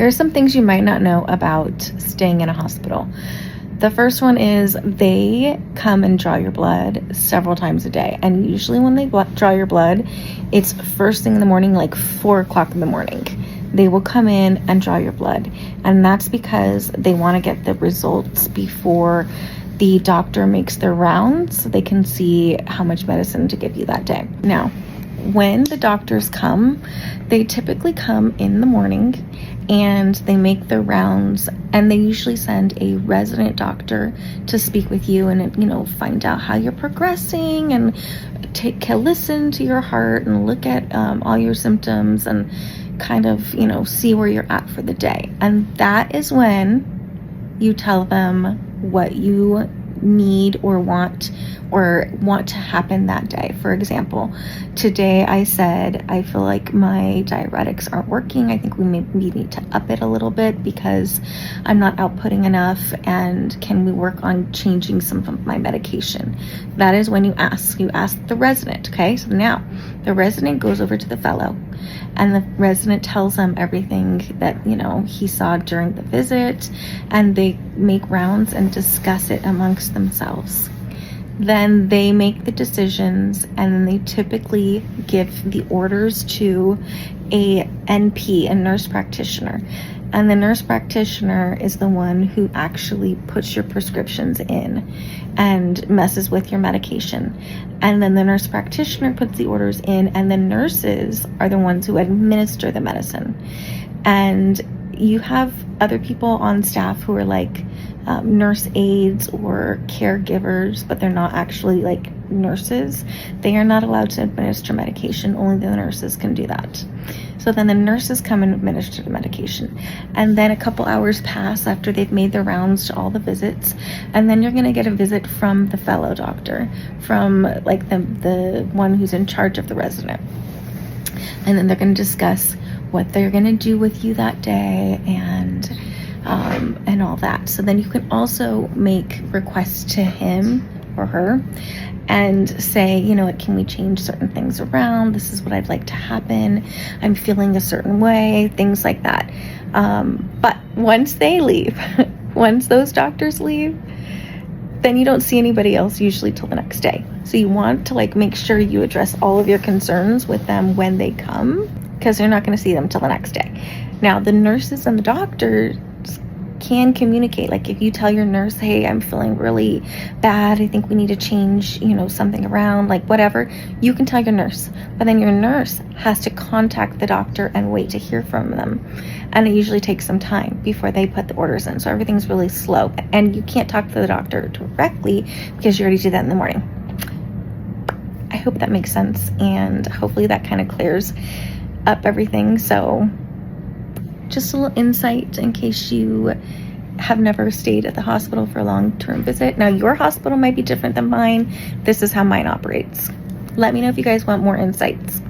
Here are some things you might not know about staying in a hospital. The first one is they come and draw your blood several times a day. And usually when they draw your blood, it's first thing in the morning, like 4 o'clock in the morning. They will come in and draw your blood. And that's because they want to get the results before the doctor makes their rounds so they can see how much medicine to give you that day. Now, when the doctors come, they typically come in the morning and they make their rounds, and they usually send a resident doctor to speak with you and, find out how you're progressing and listen to your heart and look at all your symptoms and kind of, see where you're at for the day. And that is when you tell them what you need or want to happen that day. For example, today I said, I feel like my diuretics aren't working. I think we need to up it a little bit because I'm not outputting enough, and can we work on changing some of my medication? That is when you ask the resident. Okay, so now the resident goes over to the fellow and the resident tells them everything that he saw during the visit, and they make rounds and discuss it amongst themselves. Then they make the decisions, and then they typically give the orders to a NP, a nurse practitioner. And the nurse practitioner is the one who actually puts your prescriptions in and messes with your medication. And then the nurse practitioner puts the orders in, and the nurses are the ones who administer the medicine. And you have other people on staff who are like nurse aides or caregivers, but they're not actually like nurses. They are not allowed to administer medication. Only the nurses can do that. So then the nurses come and administer the medication. And then a couple hours pass after they've made their rounds to all the visits. And then you're going to get a visit from the fellow doctor, from like the one who's in charge of the resident. And then they're going to discuss what they're going to do with you that day and all that. So then you can also make requests to him or her and say, can we change certain things around? This is what I'd like to happen. I'm feeling a certain way, things like that. But once they leave, once those doctors leave, then you don't see anybody else usually till the next day. So you want to make sure you address all of your concerns with them when they come, because you're not going to see them till the next day. Now, the nurses and the doctors can communicate. Like if you tell your nurse, hey, I'm feeling really bad, I think we need to change, something around, like whatever, you can tell your nurse. But then your nurse has to contact the doctor and wait to hear from them. And it usually takes some time before they put the orders in. So everything's really slow. And you can't talk to the doctor directly because you already did that in the morning. I hope that makes sense. And hopefully that kind of clears up everything. So just a little insight in case you have never stayed at the hospital for a long-term visit. Now, your hospital might be different than mine. This is how mine operates. Let me know if you guys want more insights.